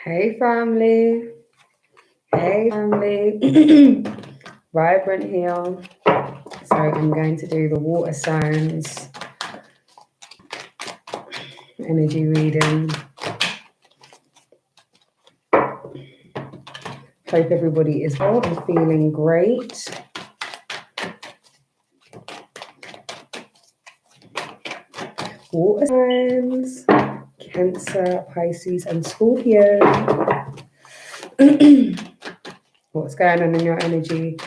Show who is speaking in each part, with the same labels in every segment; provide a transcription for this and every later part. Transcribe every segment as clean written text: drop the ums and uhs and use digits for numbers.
Speaker 1: Hey family, hey family, Vibrant here. So I'm going to do the water signs energy reading. Hope everybody is well and feeling great. Water signs, Cancer, Pisces and Scorpio. What's going on in your energy?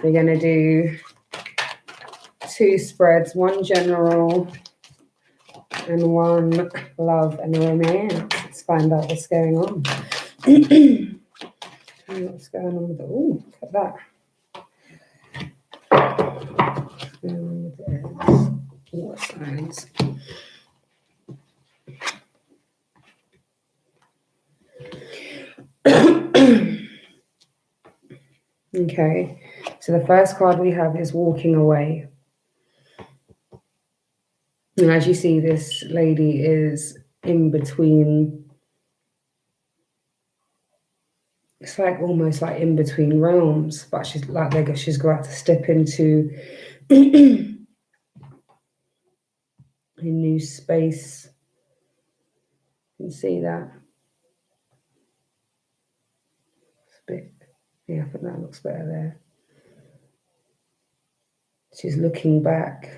Speaker 1: We're going to do 2 spreads, one general and one love and romance. Let's find out what's going on. What's going on with the... Oh, look at that. Water signs. Okay, so the first card we have is walking away. And as you see, this lady is in between. It's like almost like in between realms, but she's like she's got to step into a new space. You can see that. It's a bit, yeah, I think that looks better there. She's looking back.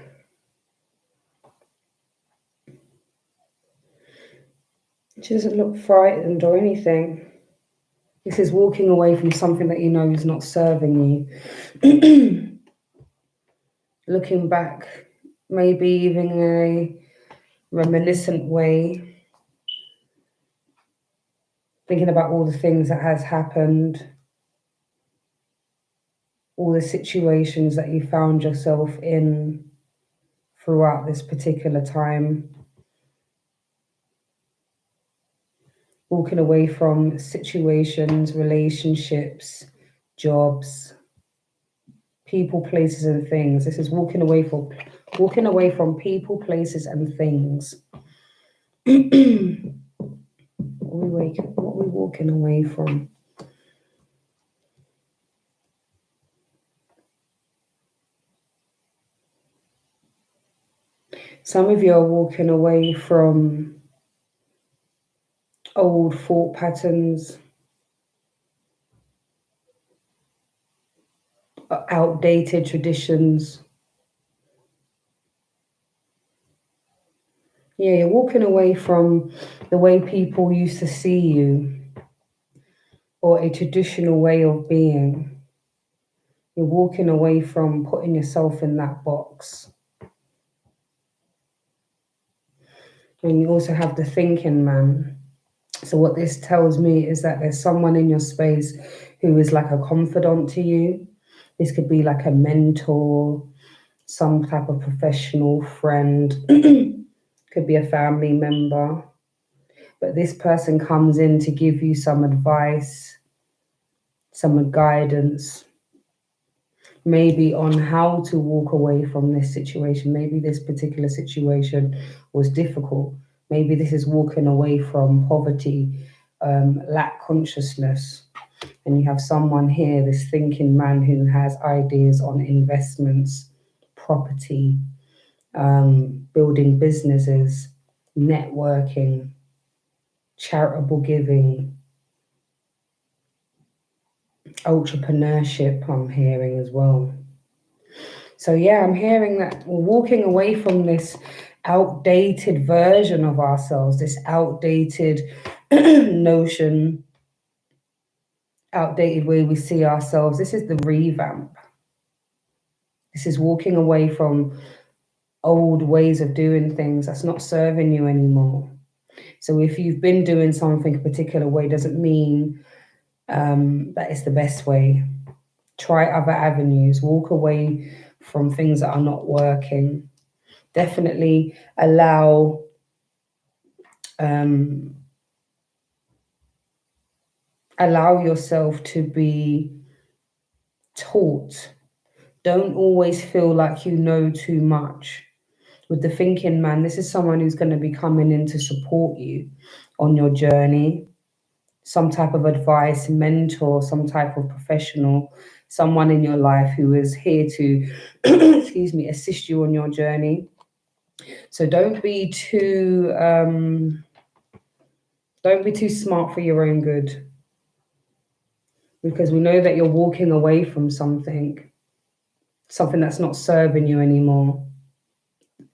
Speaker 1: She doesn't look frightened or anything. This is walking away from something that you know is not serving you. Looking back, maybe even in a reminiscent way. Thinking about all the things that has happened. All the situations that you found yourself in throughout this particular time. Walking away from situations, relationships, jobs, people, places, and things. This is walking away from people, places, and things. What are we walking away from? Some of you are walking away from old thought patterns, outdated traditions. Yeah, you're walking away from the way people used to see you or a traditional way of being. You're walking away from putting yourself in that box. And you also have the thinking man. So what this tells me is that there's someone in your space who is like a confidant to you. This could be like a mentor, some type of professional friend, could be a family member. But this person comes in to give you some advice, some guidance, maybe on how to walk away from this situation. Maybe this particular situation was difficult. Maybe this is walking away from poverty, lack consciousness. And you have someone here, this thinking man who has ideas on investments, property, building businesses, networking, charitable giving, entrepreneurship, I'm hearing as well. So yeah, I'm hearing that we're walking away from this outdated version of ourselves, this outdated notion, outdated way we see ourselves. This is the revamp. This is walking away from old ways of doing things that's not serving you anymore. So if you've been doing something a particular way, doesn't mean that it's the best way. Try other avenues. Walk away from things that are not working. Definitely allow yourself to be taught. Don't always feel like you know too much. With the thinking man, this is someone who's going to be coming in to support you on your journey. some type of advice, mentor, some type of professional, someone in your life who is here to, excuse me, assist you on your journey. So don't be too smart for your own good, because we know that you're walking away from something that's not serving you anymore.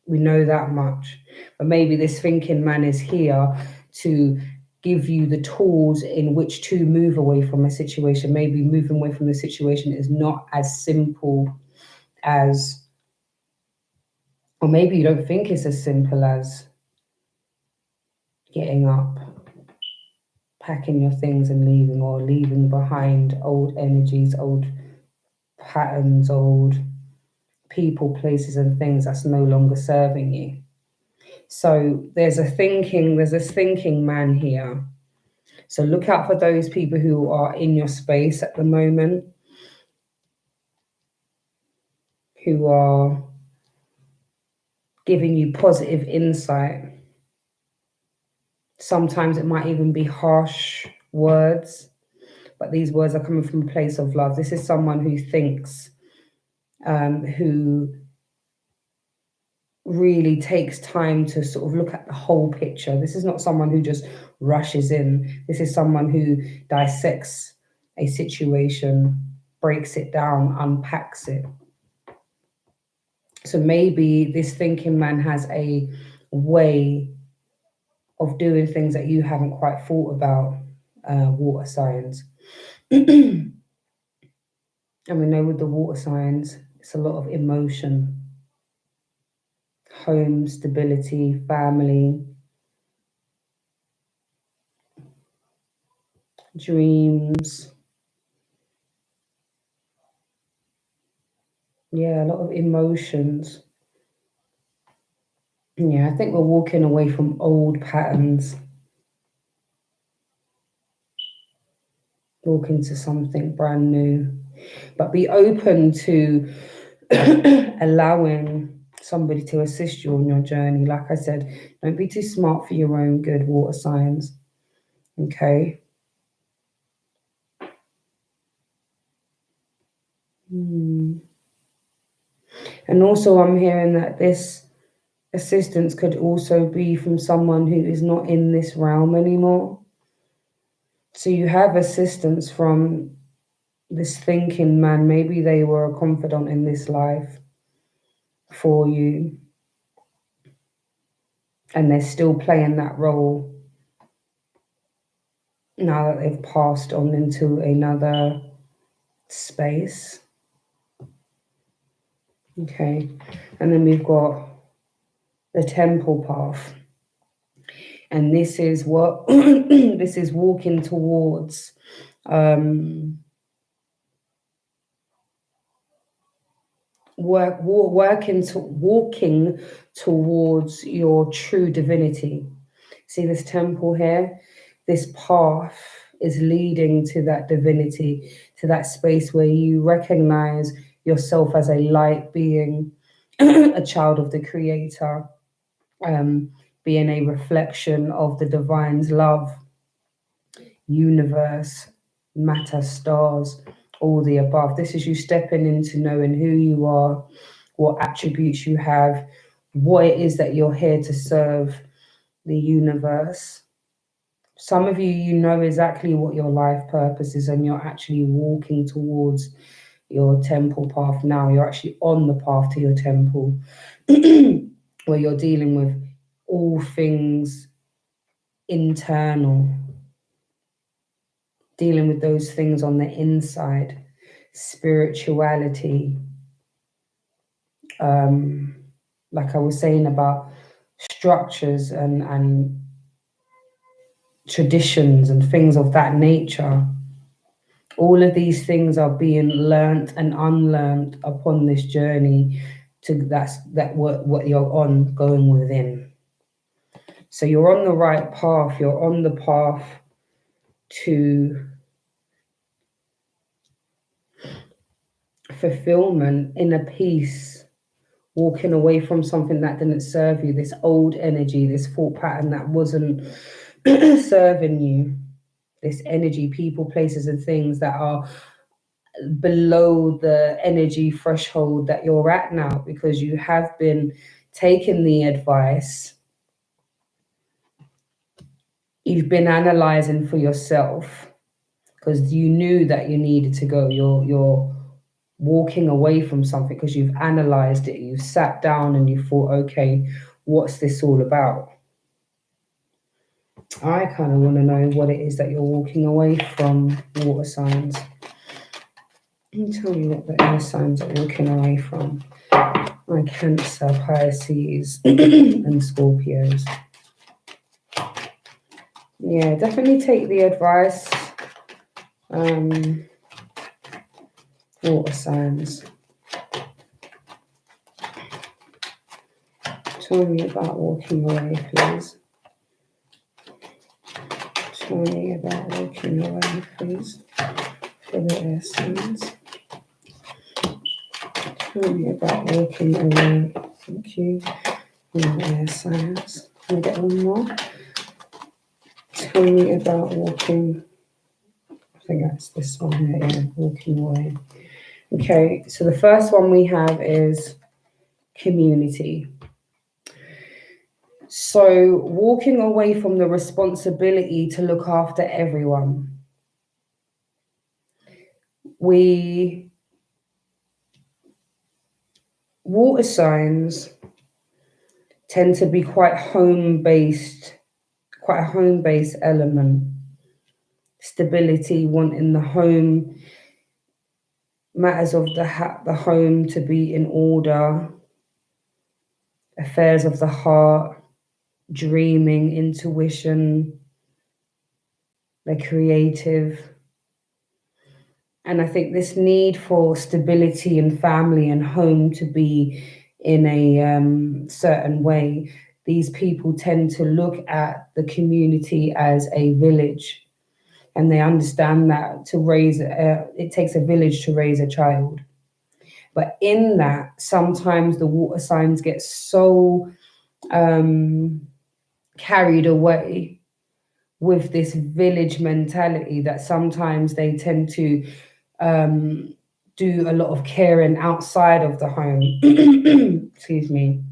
Speaker 1: We know that much. But maybe this thinking man is here to give you the tools in which to move away from a situation. Maybe moving away from the situation is not as simple as, or maybe you don't think it's as simple as getting up, packing your things and leaving, or leaving behind old energies, old patterns, old people, places and things that's no longer serving you. So there's this thinking man here. So look out for those people who are in your space at the moment, who are giving you positive insight. Sometimes it might even be harsh words, but these words are coming from a place of love. This is someone who thinks, who really takes time to sort of look at the whole picture. This is not someone who just rushes in. This is someone who dissects a situation, breaks it down, unpacks it. So maybe this thinking man has a way of doing things that you haven't quite thought about, water signs. And we know with the water signs, it's a lot of emotion. Home, stability, family, dreams. Yeah, a lot of emotions. Yeah, I think we're walking away from old patterns, walking to something brand new. But be open to allowing somebody to assist you on your journey. Like I said, don't be too smart for your own good, water signs. Okay. And also I'm hearing that this assistance could also be from someone who is not in this realm anymore. So you have assistance from this thinking man. Maybe they were a confidant in this life for you, and they're still playing that role now that they've passed on into another space. Okay, and then we've got the temple path, and this is what this is walking towards walking towards your true divinity. See this temple here? This path is leading to that divinity, to that space where you recognize yourself as a light being, a child of the Creator, being a reflection of the divine's love, universe, matter, stars, all the above. This is you stepping into knowing who you are, what attributes you have, what it is that you're here to serve the universe. Some of you, you know exactly what your life purpose is, and you're actually walking towards your temple path now. You're actually on the path to your temple, where you're dealing with all things internal, dealing with those things on the inside, spirituality, like I was saying about structures and traditions and things of that nature. All of these things are being learnt and unlearned upon this journey to what you're on, going within. So you're on the right path. You're on the path to fulfillment, inner peace, walking away from something that didn't serve you, this old energy, this thought pattern that wasn't serving you. this energy, people, places, and things that are below the energy threshold that you're at now, because you have been taking the advice, you've been analyzing for yourself because you knew that you needed to go. You're walking away from something because you've analyzed it, you've sat down and you thought, okay, what's this all about? I kind of want to know what it is that you're walking away from, water signs. Can you tell me what the air signs are walking away from? My Cancer, Pisces, and Scorpios. Yeah, definitely take the advice. Water signs. Tell me about walking away, please. Tell me about walking away, please. For the air signs. Tell me about walking away. Thank you. For the air signs. Can I get one more? Tell me about walking. I think that's this one here. Yeah, walking away. Okay, so the first one we have is community. So walking away from the responsibility to look after everyone. Water signs tend to be quite a home-based element. Stability, wanting the home, matters of the home to be in order, affairs of the heart, dreaming, intuition, they're creative. And I think this need for stability and family and home to be in a certain way, these people tend to look at the community as a village. And they understand that it takes a village to raise a child. But in that, sometimes the water signs get so carried away with this village mentality that sometimes they tend to do a lot of caring outside of the home. Excuse me.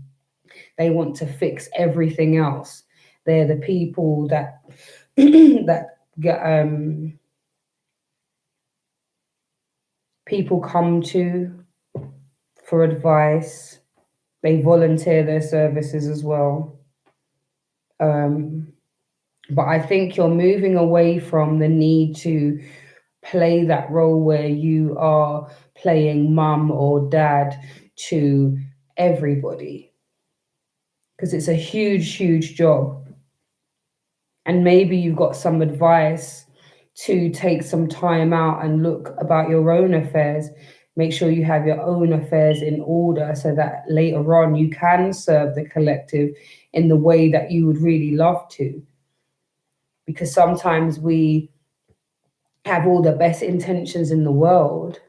Speaker 1: They want to fix everything else. They're the people that that get people come to for advice. They volunteer their services as well. But I think you're moving away from the need to play that role where you are playing mum or dad to everybody, because it's a huge job. And maybe you've got some advice to take some time out and look about your own affairs. Make sure you have your own affairs in order so that later on you can serve the collective in the way that you would really love to. Because sometimes we have all the best intentions in the world,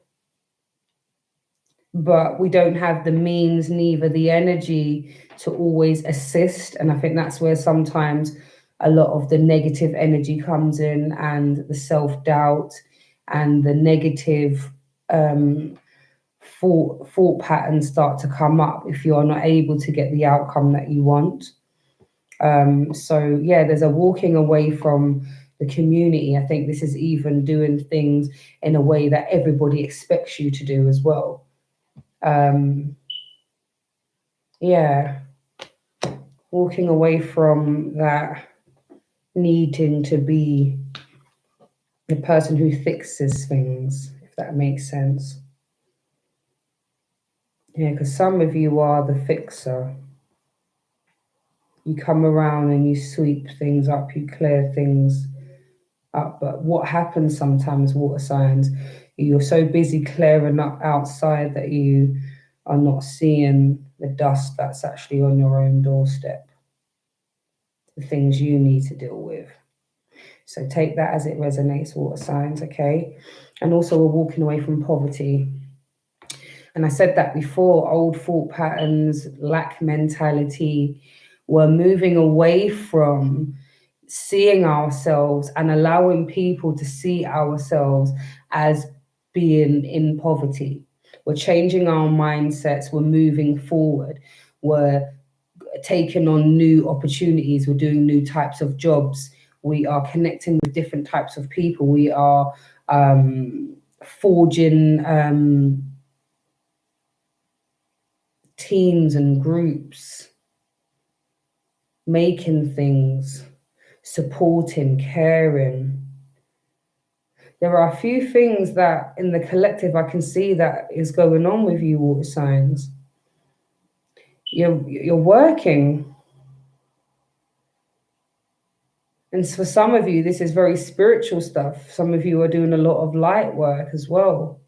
Speaker 1: but we don't have the means, neither the energy to always assist. And I think that's where sometimes a lot of the negative energy comes in, and the self-doubt and the negative thought patterns start to come up if you are not able to get the outcome that you want. So yeah, there's a walking away from the community. I think this is even doing things in a way that everybody expects you to do as well. Yeah, walking away from that needing to be the person who fixes things, if that makes sense. Yeah, because some of you are the fixer. You come around and you sweep things up, you clear things up. But what happens sometimes, water signs, you're so busy clearing up outside that you are not seeing the dust that's actually on your own doorstep, the things you need to deal with. So take that as it resonates, water signs, okay? And also we're walking away from poverty. And I said that before, old thought patterns, lack mentality. We're moving away from seeing ourselves and allowing people to see ourselves as being in poverty. We're changing our mindsets, we're moving forward, we're taking on new opportunities, we're doing new types of jobs, we are connecting with different types of people, we are forging teams and groups, making things, supporting, caring. There are a few things that in the collective I can see that is going on with you, water signs. You're working. And for some of you, this is very spiritual stuff. Some of you are doing a lot of light work as well.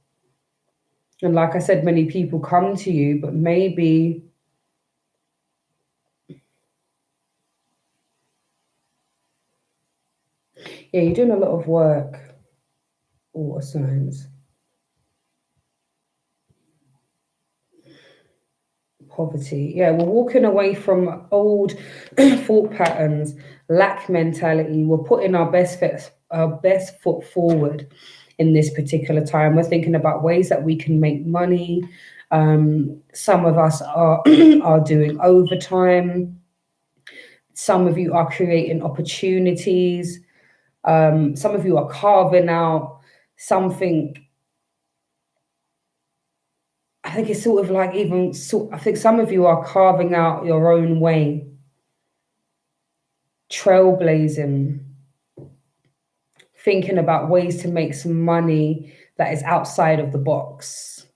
Speaker 1: And like I said, many people come to you, but maybe you're doing a lot of work, water signs. Poverty. Yeah, we're walking away from old thought patterns, lack mentality. We're putting our best foot forward in this particular time. We're thinking about ways that we can make money. Some of us are are doing overtime. Some of you are creating opportunities. Some of you are carving out something. I think it's sort of like I think some of you are carving out your own way, trailblazing, thinking about ways to make some money that is outside of the box.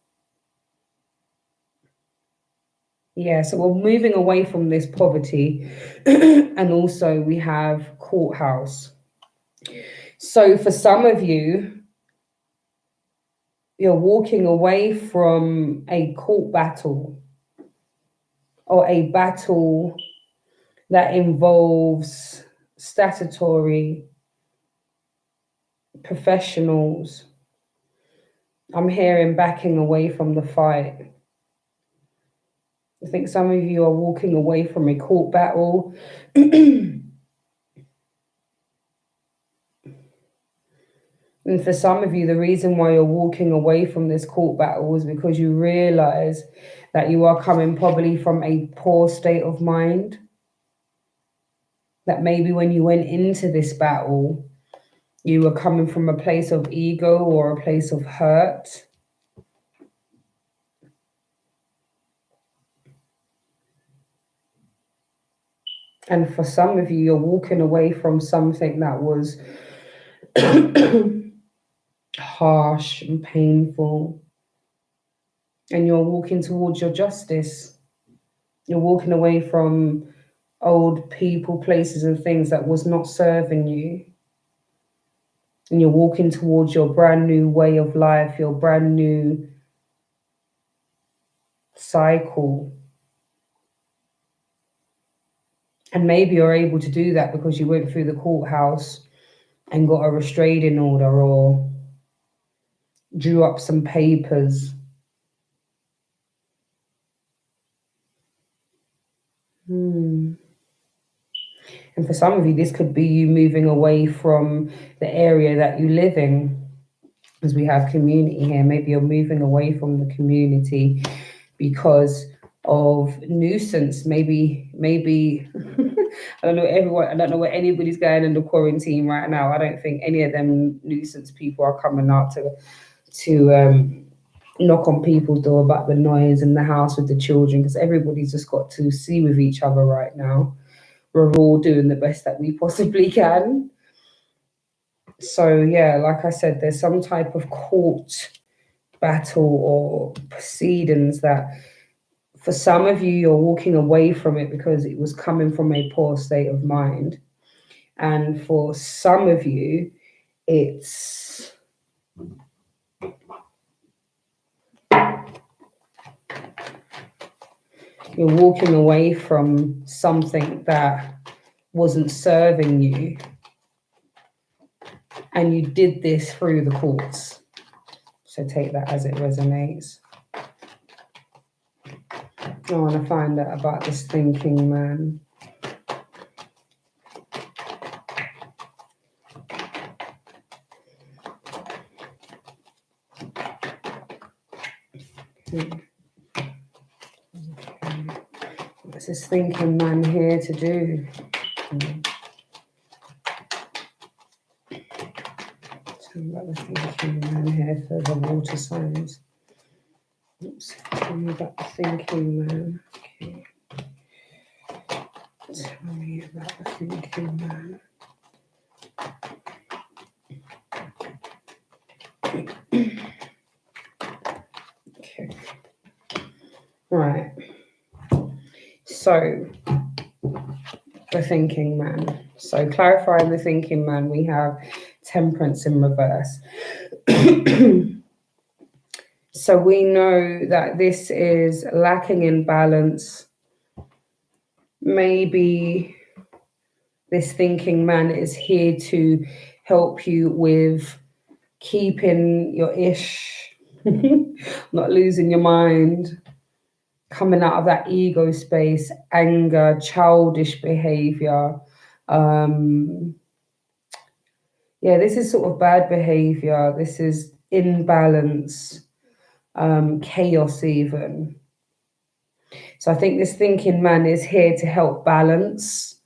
Speaker 1: Yeah, so we're moving away from this poverty. And also we have courthouse. So for some of you, you're walking away from a court battle or a battle that involves statutory professionals. I'm hearing backing away from the fight. I think some of you are walking away from a court battle. And for some of you, the reason why you're walking away from this court battle is because you realize that you are coming probably from a poor state of mind. That maybe when you went into this battle, you were coming from a place of ego or a place of hurt. And for some of you, you're walking away from something that was harsh and painful. And you're walking towards your justice. You're walking away from old people, places, and things that was not serving you. And you're walking towards your brand new way of life, your brand new cycle. And maybe you're able to do that because you went through the courthouse and got a restraining order or drew up some papers. And for some of you, this could be you moving away from the area that you live in. As we have community here, maybe you're moving away from the community because of nuisance. Maybe I don't know where anybody's going in the quarantine right now. I don't think any of them nuisance people are coming out to knock on people's door about the noise in the house with the children, because everybody's just got to see with each other right now. We're all doing the best that we possibly can. So yeah, like I said, there's some type of court battle or proceedings that for some of you, you're walking away from it because it was coming from a poor state of mind. And for some of you, it's you're walking away from something that wasn't serving you. And you did this through the courts. So take that as it resonates. I want to find out about this thinking man. What's this thinking man here to do? Tell me about the thinking man here for the water signs. Oops. Tell me about the thinking man. Okay. Tell me about the thinking man. Okay. Right. So, the thinking man. So, clarifying the thinking man, we have temperance in reverse. So, we know that this is lacking in balance. Maybe this thinking man is here to help you with keeping your ish, not losing your mind, coming out of that ego space, anger, childish behavior. Yeah, this is sort of bad behavior. This is imbalance, chaos even. So I think this thinking man is here to help balance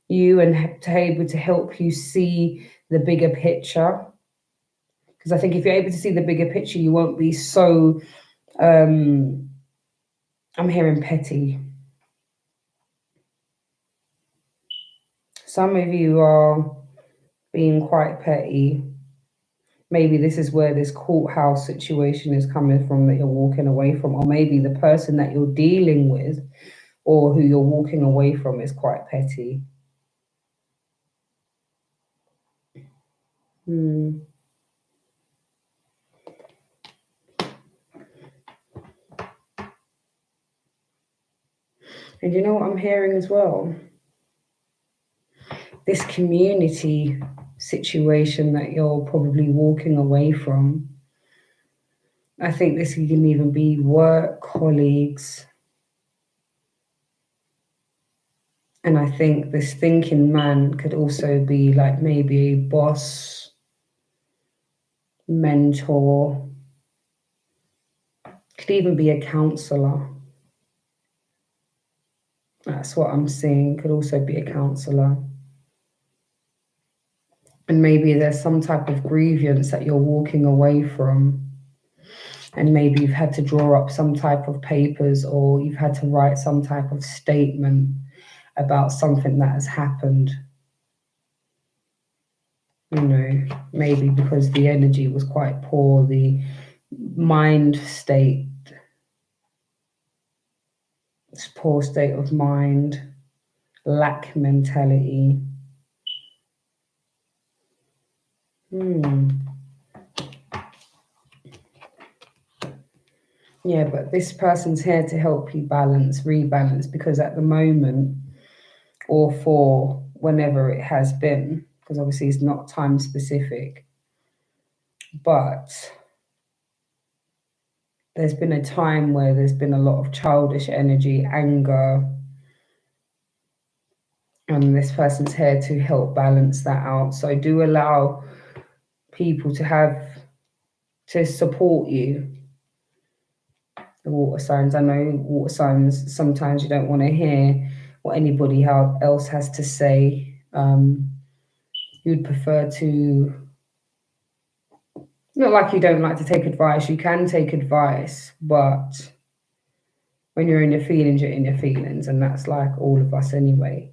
Speaker 1: you and to able to help you see the bigger picture. Because I think if you're able to see the bigger picture, you won't be so, I'm hearing petty. Some of you are being quite petty. Maybe this is where this courthouse situation is coming from that you're walking away from, or maybe the person that you're dealing with or who you're walking away from is quite petty. And you know what I'm hearing as well? This community situation that you're probably walking away from. I think this can even be work colleagues. And I think this thinking man could also be like maybe a boss, mentor, could even be a counselor. That's what I'm seeing. Could also be a counselor. And maybe there's some type of grievance that you're walking away from. And maybe you've had to draw up some type of papers or you've had to write some type of statement about something that has happened. You know, maybe because the energy was quite poor, the mind state, this poor state of mind, lack mentality. Yeah, but this person's here to help you balance, rebalance, because at the moment, or for whenever it has been, because obviously it's not time specific, but there's been a time where there's been a lot of childish energy, anger, and this person's here to help balance that out. So do allow people to support you. The water signs. I know water signs, sometimes you don't want to hear what anybody else has to say. You'd prefer to, not like you don't like to take advice, you can take advice, but when you're in your feelings, you're in your feelings, and that's like all of us anyway.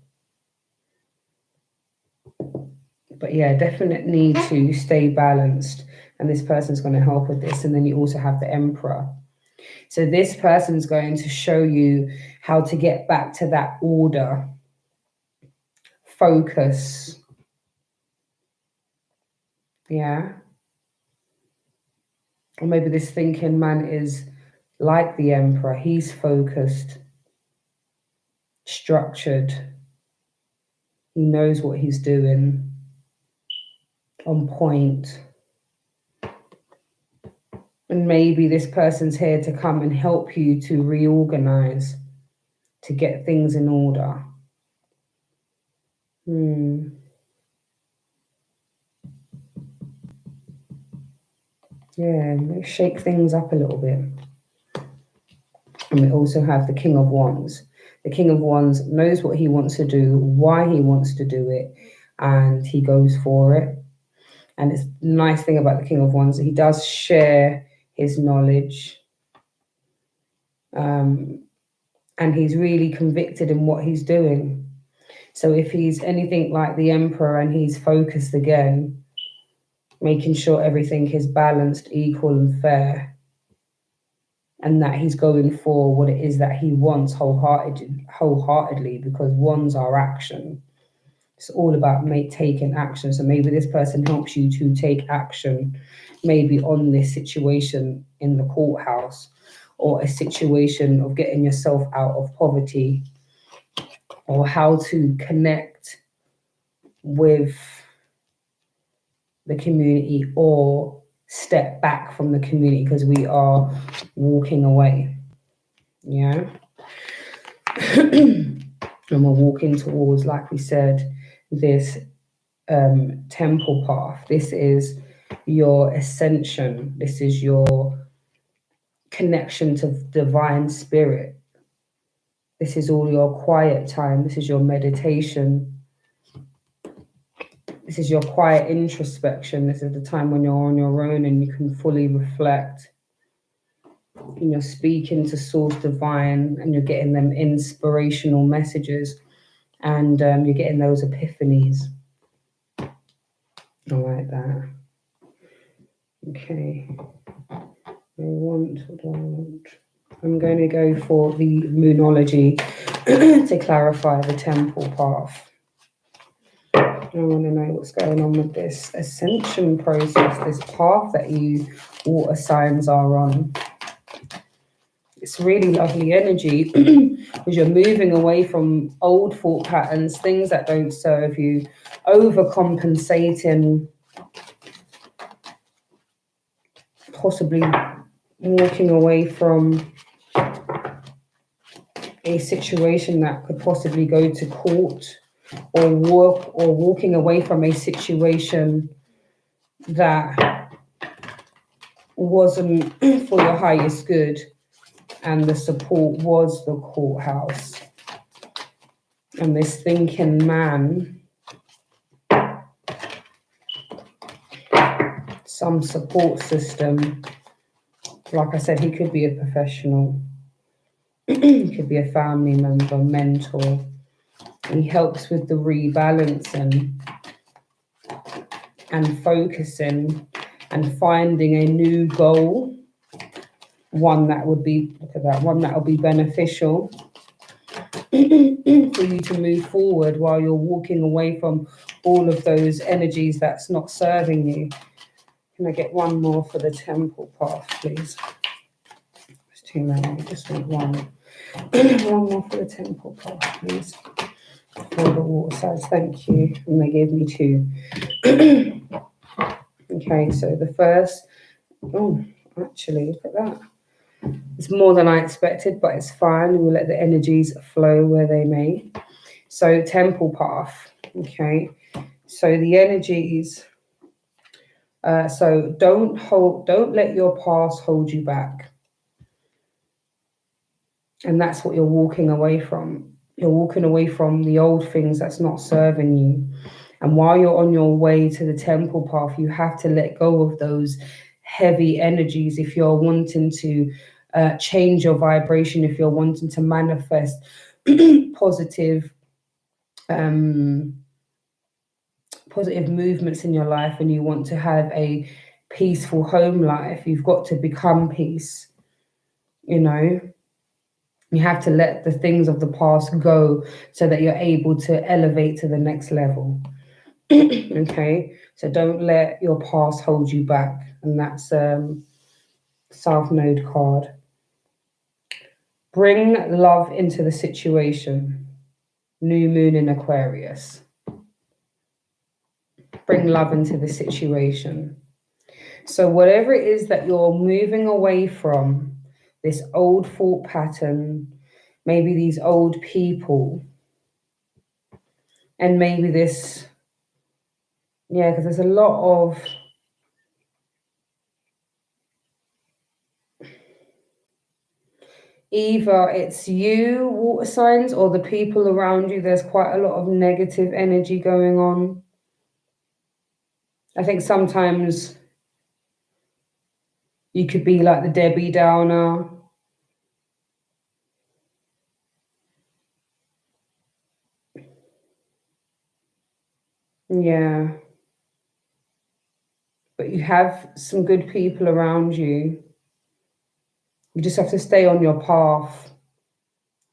Speaker 1: But yeah, definite need to stay balanced, and this person's going to help with this. And then you also have the Emperor. So this person's going to show you how to get back to that order, focus. Yeah. Or maybe this thinking man is like the Emperor. He's focused, structured. He knows what he's doing, on point. And maybe this person's here to come and help you to reorganize, to get things in order. Yeah, shake things up a little bit. And we also have the King of Wands. The King of Wands knows what he wants to do, why he wants to do it, and he goes for it. And it's the nice thing about the King of Wands, he does share his knowledge. And he's really convicted in what he's doing. So if he's anything like the Emperor and he's focused again, making sure everything is balanced, equal and fair, and that he's going for what it is that he wants wholeheartedly, because wands are action. It's all about taking action. So maybe this person helps you to take action, maybe on this situation in the courthouse, or a situation of getting yourself out of poverty, or how to connect with the community or step back from the community because we are walking away. Yeah. And we're walking towards, like we said, this temple path. This is your ascension. This is your connection to divine spirit. This is all your quiet time. This is your meditation. This is your quiet introspection. This is the time when you're on your own and you can fully reflect. And you're speaking to Source Divine and you're getting them inspirational messages, and you're getting those epiphanies. I like that. Okay. What do I want? I'm going to go for the Moonology to clarify the temple path. I want to know what's going on with this ascension process, this path that you water signs are on. It's really lovely energy because you're moving away from old thought patterns, things that don't serve you, overcompensating, possibly walking away from a situation that could possibly go to court, or walking away from a situation that wasn't for your highest good, and the support was the courthouse. And this thinking man, some support system, like I said, he could be a professional, he could be a family member, mentor. He helps with the rebalancing and focusing and finding a new goal, one that would be, look at that, one that will be beneficial for you to move forward while you're walking away from all of those energies that's not serving you. Can I get one more for the temple path, please? It's too many, I just want one. One more for the temple path, please. For the water signs, thank you. And they gave me two. Okay, so the first, oh, actually, look at that. It's more than I expected, but it's fine. We'll let the energies flow where they may. So temple path, okay. So the energies, so don't let your past hold you back. And that's what you're walking away from. You're walking away from the old things that's not serving you. And while you're on your way to the temple path, you have to let go of those heavy energies if you're wanting to change your vibration, if you're wanting to manifest positive movements in your life, and you want to have a peaceful home life. You've got to become peace. You know, you have to let the things of the past go so that you're able to elevate to the next level. Okay, so don't let your past hold you back. And that's South Node card. Bring love into the situation. New moon in Aquarius. Bring love into the situation. So whatever it is that you're moving away from, this old thought pattern, maybe these old people, and maybe this, yeah, because there's a lot of either it's you, water signs, or the people around you. There's quite a lot of negative energy going on. I think sometimes you could be like the Debbie Downer. Yeah. But you have some good people around you. You just have to stay on your path,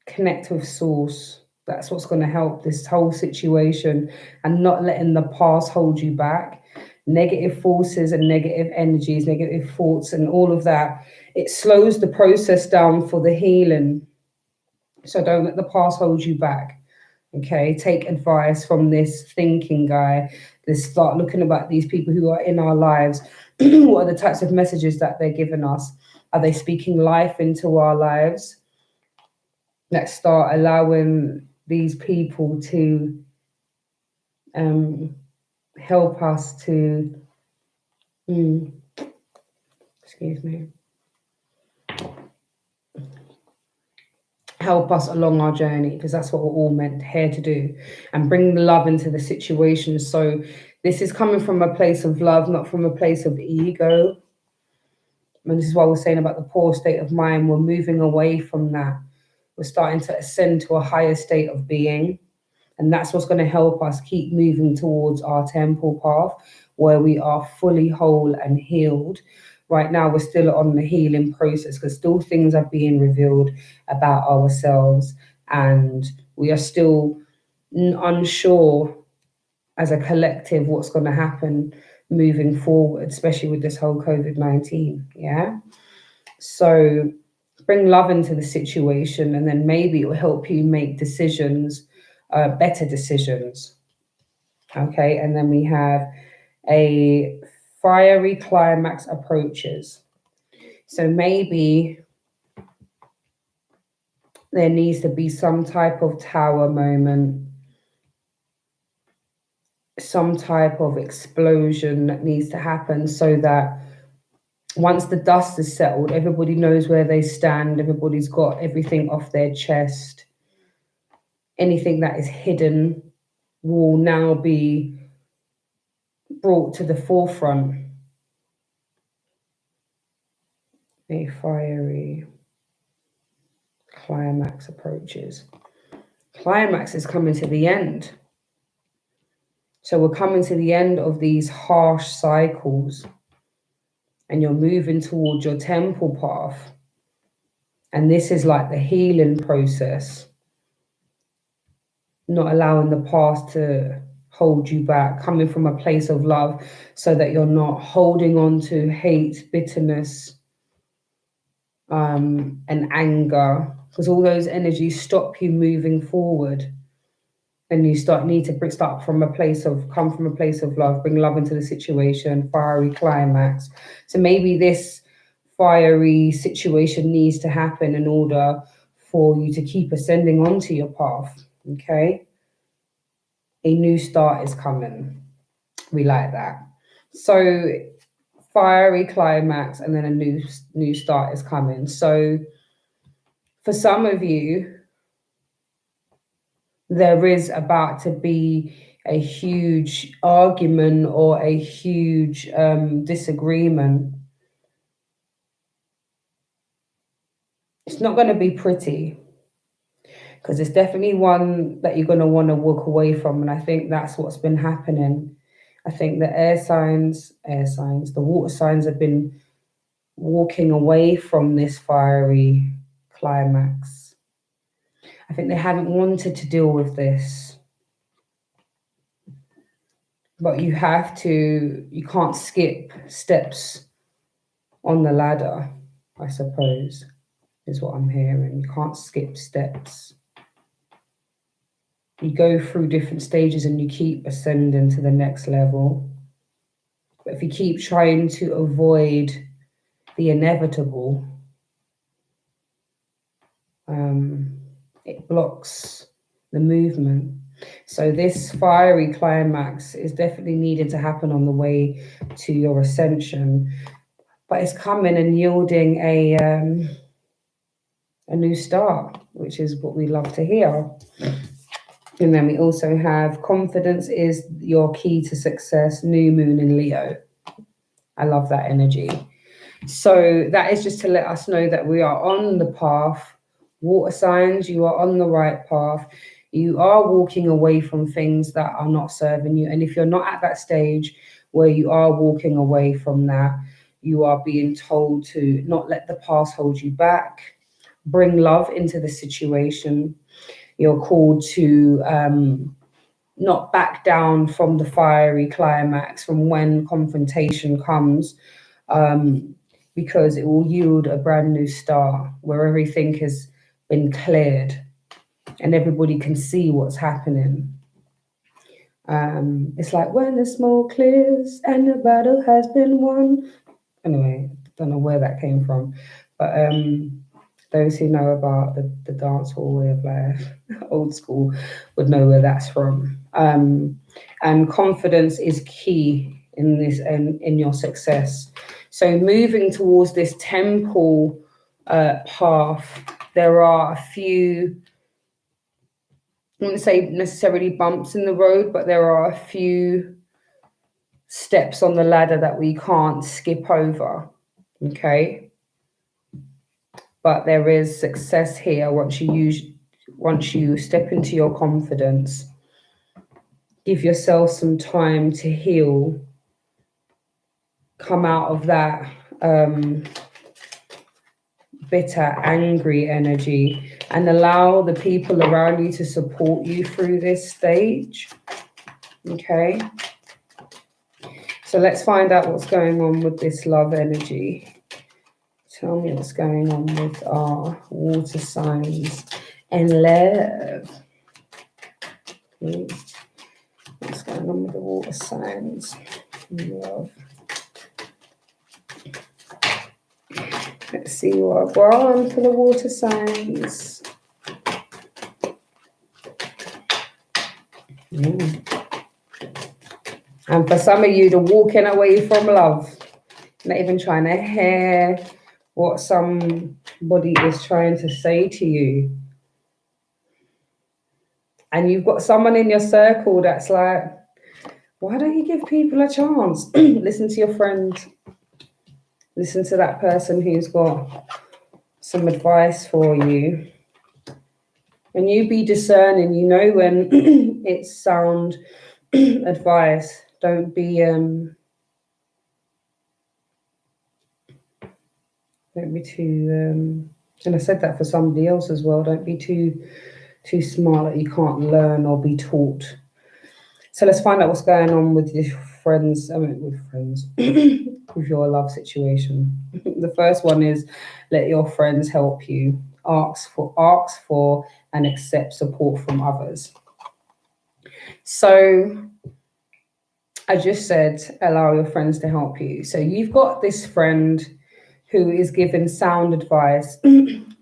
Speaker 1: connect with source. That's what's going to help this whole situation, and not letting the past hold you back. Negative forces and negative energies, negative thoughts, and all of that, it slows the process down for the healing. So don't let the past hold you back. Okay, take advice from this thinking guy. Let's start looking about these people who are in our lives. What are the types of messages that they're giving us? Are they speaking life into our lives? Let's start allowing these people to help us to, excuse me, help us along our journey, because that's what we're all meant here to do, and bring love into the situation. So this is coming from a place of love, not from a place of ego. And this is why we're saying about the poor state of mind. We're moving away from that. We're starting to ascend to a higher state of being. And that's what's going to help us keep moving towards our temple path, where we are fully whole and healed. Right now, we're still on the healing process, because still things are being revealed about ourselves. And we are still unsure as a collective what's going to happen moving forward, especially with this whole COVID-19. Yeah. So bring love into the situation, and then maybe it will help you make decisions, better decisions. Okay. And then we have a fiery climax approaches. So maybe there needs to be some type of tower moment, some type of explosion that needs to happen, so that once the dust is settled, everybody knows where they stand, everybody's got everything off their chest. Anything that is hidden will now be brought to the forefront. A fiery climax approaches. Climax is coming to the end. So we're coming to the end of these harsh cycles, and you're moving towards your temple path. And this is like the healing process, not allowing the past to hold you back, coming from a place of love, so that you're not holding on to hate, bitterness, and anger, because all those energies stop you moving forward. And you need to come from a place of love, bring love into the situation, fiery climax. So maybe this fiery situation needs to happen in order for you to keep ascending onto your path. Okay. A new start is coming. We like that. So fiery climax, and then a new start is coming. So for some of you, there is about to be a huge argument or a huge disagreement. It's not going to be pretty, because it's definitely one that you're going to want to walk away from. And I think that's what's been happening. I think the the water signs have been walking away from this fiery climax. I think they haven't wanted to deal with this. But you can't skip steps on the ladder, I suppose, is what I'm hearing. You can't skip steps. You go through different stages and you keep ascending to the next level. But if you keep trying to avoid the inevitable, it blocks the movement. So this fiery climax is definitely needed to happen on the way to your ascension, but it's coming and yielding a new start, which is what we love to hear. And then we also have confidence is your key to success, new moon in Leo. I love that energy. So that is just to let us know that we are on the path. Water signs, you are on the right path. You are walking away from things that are not serving you. And if you're not at that stage where you are walking away from that, you are being told to not let the past hold you back. Bring love into the situation. You're called to not back down from the fiery climax, from when confrontation comes, because it will yield a brand new start where everything has been cleared and everybody can see what's happening. It's like when the smoke clears and the battle has been won. Anyway, don't know where that came from, but those who know about the dance hall way of life, old school, would know where that's from. And confidence is key in this and in your success. So moving towards this temple path, there are a few, I wouldn't say necessarily bumps in the road, but there are a few steps on the ladder that we can't skip over. Okay. But there is success here once you step into your confidence. Give yourself some time to heal. Come out of that bitter, angry energy and allow the people around you to support you through this stage. Okay. So let's find out what's going on with this love energy. Tell me what's going on with our water signs and love. Please. What's going on with the water signs and love? Let's see what I've got for the water signs. And for some of you, the walking away from love, not even trying to hear what somebody is trying to say to you. And you've got someone in your circle that's like, why don't you give people a chance? Listen to your friend. Listen to that person who's got some advice for you. And you be discerning, you know when it's sound advice. Don't be too and I said that for somebody else as well. Don't be too smart that you can't learn or be taught. So let's find out what's going on with your friends. With your love situation. The first one is let your friends help you. Ask for and accept support from others. So I just said allow your friends to help you. So you've got this friend who is giving sound advice.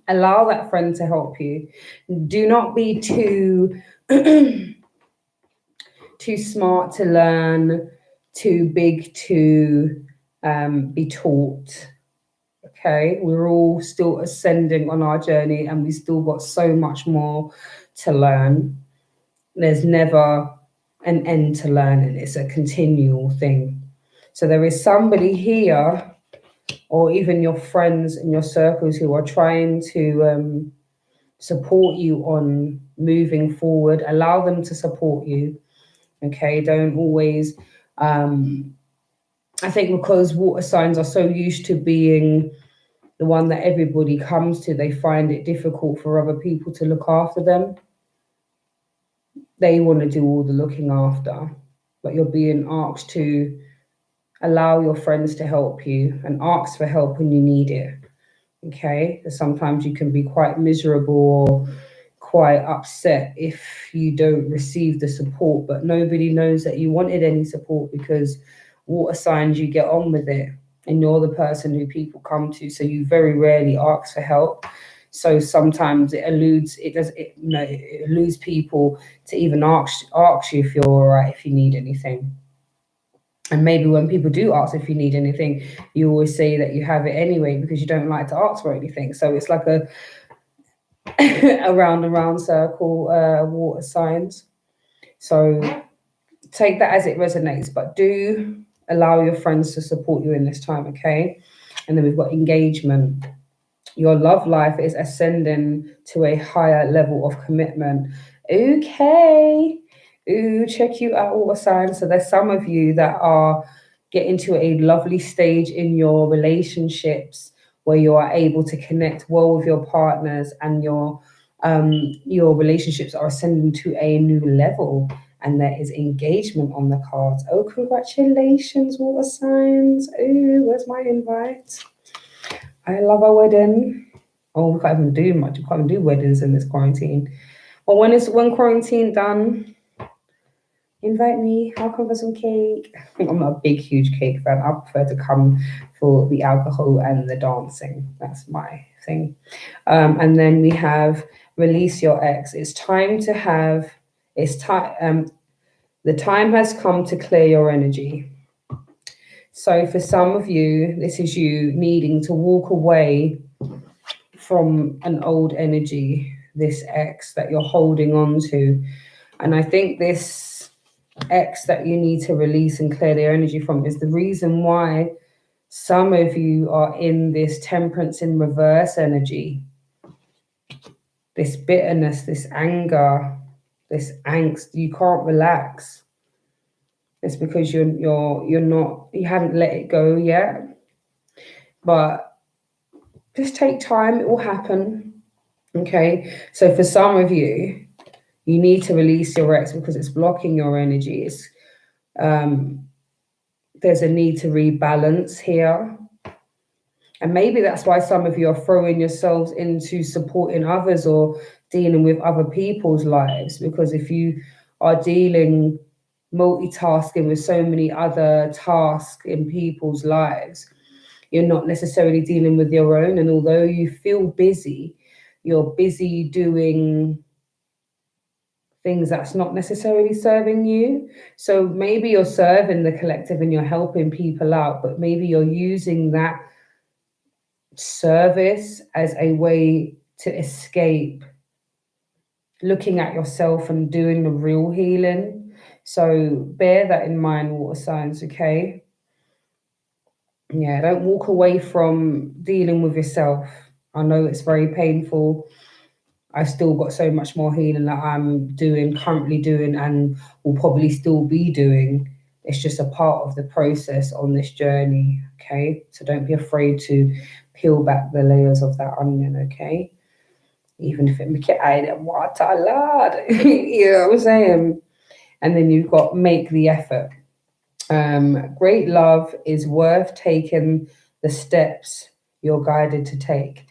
Speaker 1: Allow that friend to help you. Do not be too too smart to learn, too big to be taught. Okay, we're all still ascending on our journey and we still got so much more to learn. There's never an end to learning. It's a continual thing. So there is somebody here or even your friends in your circles who are trying to support you on moving forward. Allow them to support you. Okay, don't always I think because water signs are so used to being the one that everybody comes to, they find it difficult for other people to look after them. They want to do all the looking after, but you're being asked to allow your friends to help you and ask for help when you need it. Okay, sometimes you can be quite miserable or quite upset if you don't receive the support, but nobody knows that you wanted any support because water signs, you get on with it and you're the person who people come to, so you very rarely ask for help. So sometimes it eludes people to even ask you if you're all right, if you need anything. And maybe when people do ask if you need anything, you always say that you have it anyway because you don't like to ask for anything. So it's like around the round circle, water signs. So take that as it resonates, but do allow your friends to support you in this time, okay? And then we've got engagement. Your love life is ascending to a higher level of commitment. Okay. Ooh, check you out, water signs. So there's some of you that are getting to a lovely stage in your relationships where you are able to connect well with your partners, and your relationships are ascending to a new level, and there is engagement on the cards. Oh, congratulations, water signs. Ooh, where's my invite? I love a wedding. Oh, we can't even do much. We can't even do weddings in this quarantine. Well, when quarantine done, invite me. I'll come for some cake. I'm not a big, huge cake fan. I prefer to come for the alcohol and the dancing. That's my thing. And then we have release your ex. It's time to have. It's time. The time has come to clear your energy. So for some of you, this is you needing to walk away from an old energy, this ex that you're holding on to. And I think this ex that you need to release and clear their energy from is the reason why some of you are in this temperance in reverse energy, this bitterness, this anger, this angst. You can't relax. It's because you haven't let it go yet. But just take time, it will happen. Okay. So for some of you, you need to release your ex because it's blocking your energy. It's there's a need to rebalance here. And maybe that's why some of you are throwing yourselves into supporting others or dealing with other people's lives. Because if you are dealing, multitasking with so many other tasks in people's lives, you're not necessarily dealing with your own. And although you feel busy, you're busy doing things that's not necessarily serving you. So maybe you're serving the collective and you're helping people out, but maybe you're using that service as a way to escape looking at yourself and doing the real healing. So bear that in mind, water signs, okay? Yeah, don't walk away from dealing with yourself. I know it's very painful. I've still got so much more healing that I'm currently doing, and will probably still be doing. It's just a part of the process on this journey, okay? So don't be afraid to peel back the layers of that onion, okay? Even if it make it eye that water, Lord. You know what I'm saying? And then you've got make the effort. Great love is worth taking the steps you're guided to take.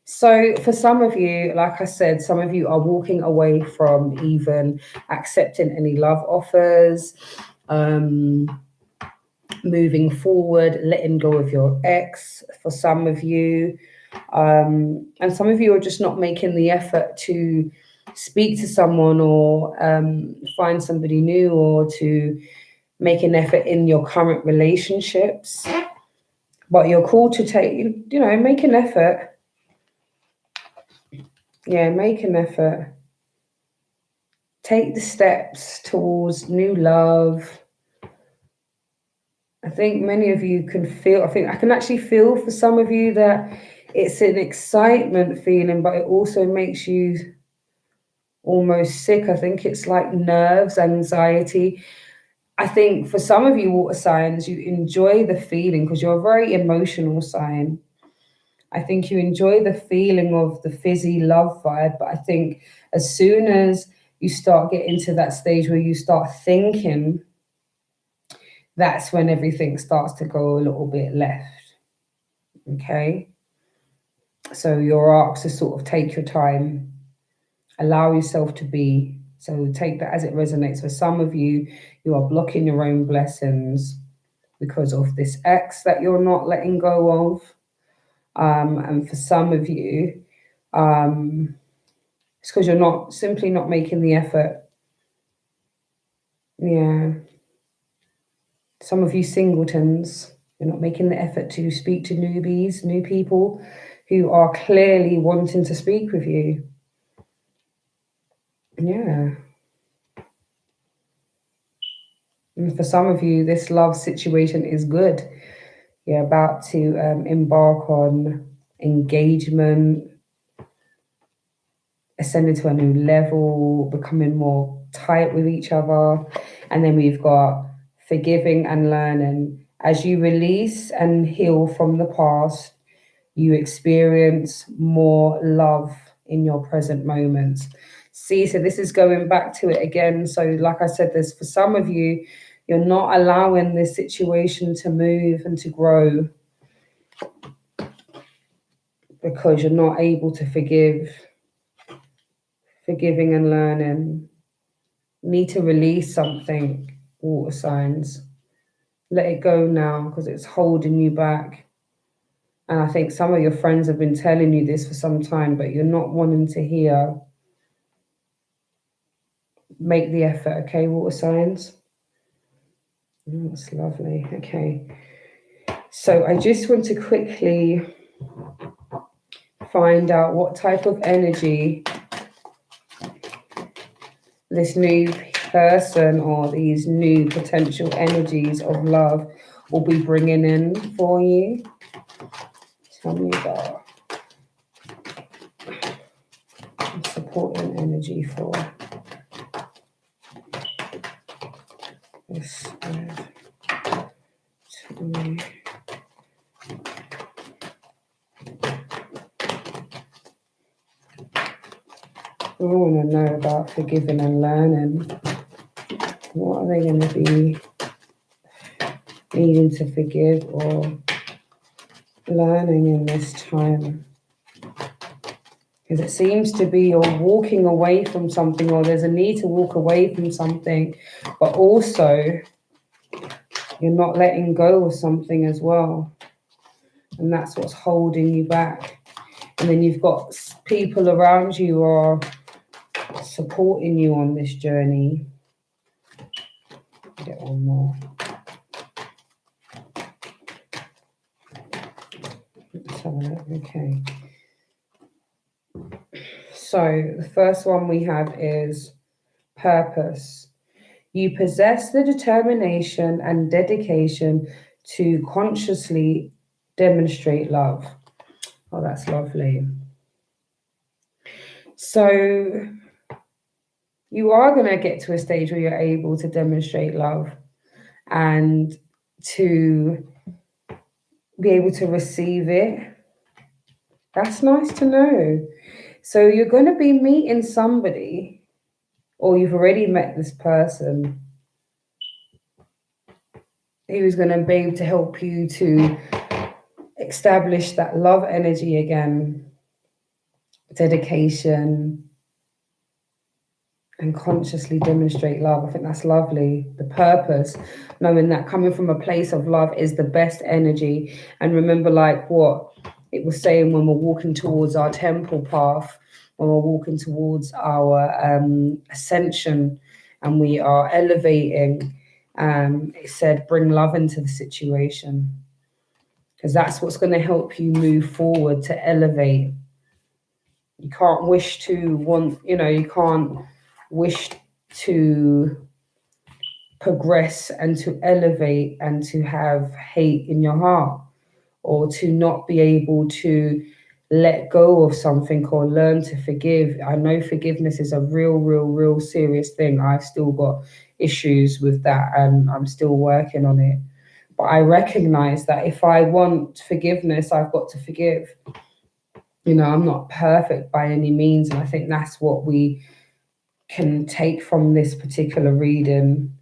Speaker 1: So for some of you, like I said, some of you are walking away from even accepting any love offers, moving forward, letting go of your ex for some of you. And some of you are just not making the effort to speak to someone or find somebody new, or to make an effort in your current relationships. But you're called to make an effort. Yeah, make an effort. Take the steps towards new love. I think many of you can feel, I think I can actually feel for some of you that it's an excitement feeling, but it also makes you almost sick. I think it's like nerves, anxiety. I think for some of you water signs, you enjoy the feeling because you're a very emotional sign. I think you enjoy the feeling of the fizzy love vibe, but I think as soon as you start getting to that stage where you start thinking, that's when everything starts to go a little bit left. Okay? So you're asked to sort of take your time, allow yourself to be. So take that as it resonates. For some of you, you are blocking your own blessings because of this ex that you're not letting go of. And for some of you, it's because you're simply not making the effort. Yeah. Some of you singletons, you're not making the effort to speak to newbies, new people who are clearly wanting to speak with you. Yeah. And for some of you, this love situation is good. You're about to embark on engagement, ascending to a new level, becoming more tight with each other. And then we've got forgiving and learning. As you release and heal from the past, you experience more love in your present moments. See, so this is going back to it again. So like I said, there's for some of you, you're not allowing this situation to move and to grow because you're not able to forgive. Forgiving and learning. Need to release something, water signs. Let it go now because it's holding you back. And I think some of your friends have been telling you this for some time, but you're not wanting to hear. Make the effort, okay, water signs? That's lovely, okay. So I just want to quickly find out what type of energy this new person or these new potential energies of love will be bringing in for you. Tell me about supporting energy for this. Tell me. I want to know about forgiving and learning. What are they going to be needing to forgive or learning in this time? Because it seems to be you're walking away from something, or there's a need to walk away from something, but also you're not letting go of something as well. And that's what's holding you back. And then you've got people around you who are supporting you on this journey. Get one more. Let's have a look. Okay. So the first one we have is purpose. You possess the determination and dedication to consciously demonstrate love. Oh, that's lovely. So you are going to get to a stage where you're able to demonstrate love and to be able to receive it. That's nice to know. So you're going to be meeting somebody, or you've already met this person who's going to be able to help you to establish that love energy again, dedication, and consciously demonstrate love. I think that's lovely. The purpose, knowing that coming from a place of love is the best energy. And remember, like what it was saying when we're walking towards our temple path, when we're walking towards our ascension and we are elevating, it said bring love into the situation, because that's what's going to help you move forward to elevate. You can't wish to want, you can't wish to progress and to elevate and to have hate in your heart, or to not be able to let go of something or learn to forgive. I know forgiveness is a real serious thing. I've still got issues with that and I'm still working on it. But I recognize that if I want forgiveness, I've got to forgive. I'm not perfect by any means. And I think that's what we can take from this particular reading.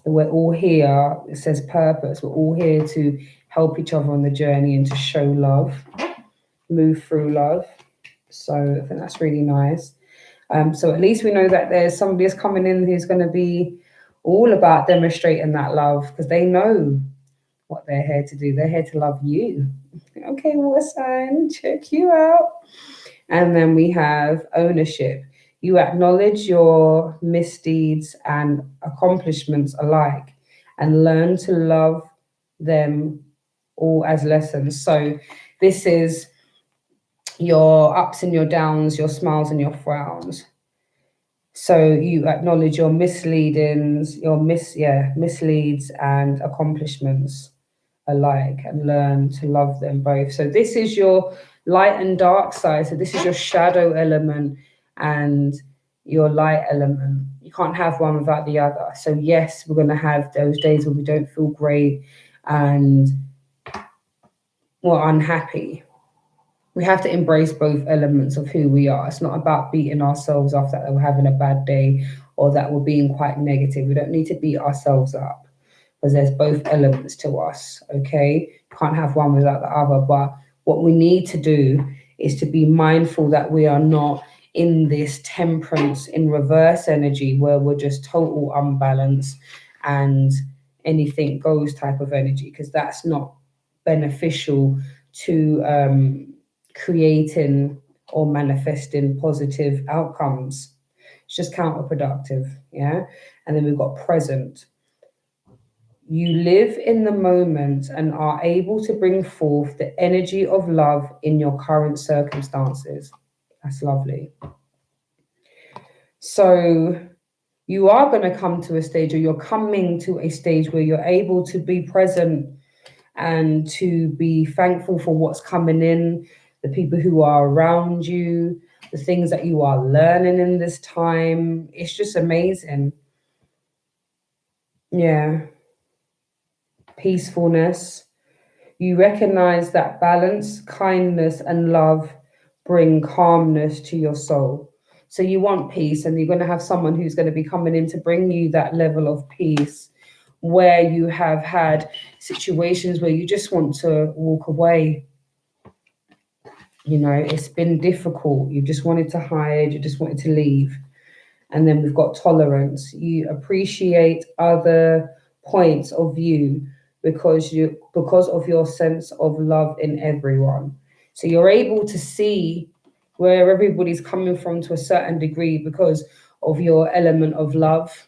Speaker 1: We're all here, it says purpose, we're all here to help each other on the journey and to show love, move through love. So I think that's really nice. So at least we know that there's somebody that's coming in who's going to be all about demonstrating that love, because they know what they're here to do. They're here to love you. Okay, water sign, check you out. And then we have ownership. You acknowledge your misdeeds and accomplishments alike and learn to love them all as lessons. So this is your ups and your downs, your smiles and your frowns. So you acknowledge your misleadings, your misleads and accomplishments alike, and learn to love them both. So this is your light and dark side. So this is your shadow element and your light element. You can't have one without the other. So yes, we're going to have those days where we don't feel great and we're unhappy. We have to embrace both elements of who we are. It's not about beating ourselves up that we're having a bad day or that we're being quite negative. We don't need to beat ourselves up, because there's both elements to us, okay? You can't have one without the other. But what we need to do is to be mindful that we are not in this temperance in reverse energy where we're just total unbalance and anything goes type of energy, because that's not beneficial to creating or manifesting positive outcomes. It's just counterproductive, yeah? And then we've got present. You live in the moment and are able to bring forth the energy of love in your current circumstances. That's lovely. So you are going to come to a stage, or you're coming to a stage where you're able to be present and to be thankful for what's coming in, the people who are around you, the things that you are learning in this time. It's just amazing. Yeah. Peacefulness. You recognize that balance, kindness, and love bring calmness to your soul. So you want peace, and you're going to have someone who's going to be coming in to bring you that level of peace, where you have had situations where you just want to walk away. You know, it's been difficult. You just wanted to hide, you just wanted to leave. And then we've got tolerance. You appreciate other points of view because of your sense of love in everyone. So you're able to see where everybody's coming from to a certain degree because of your element of love.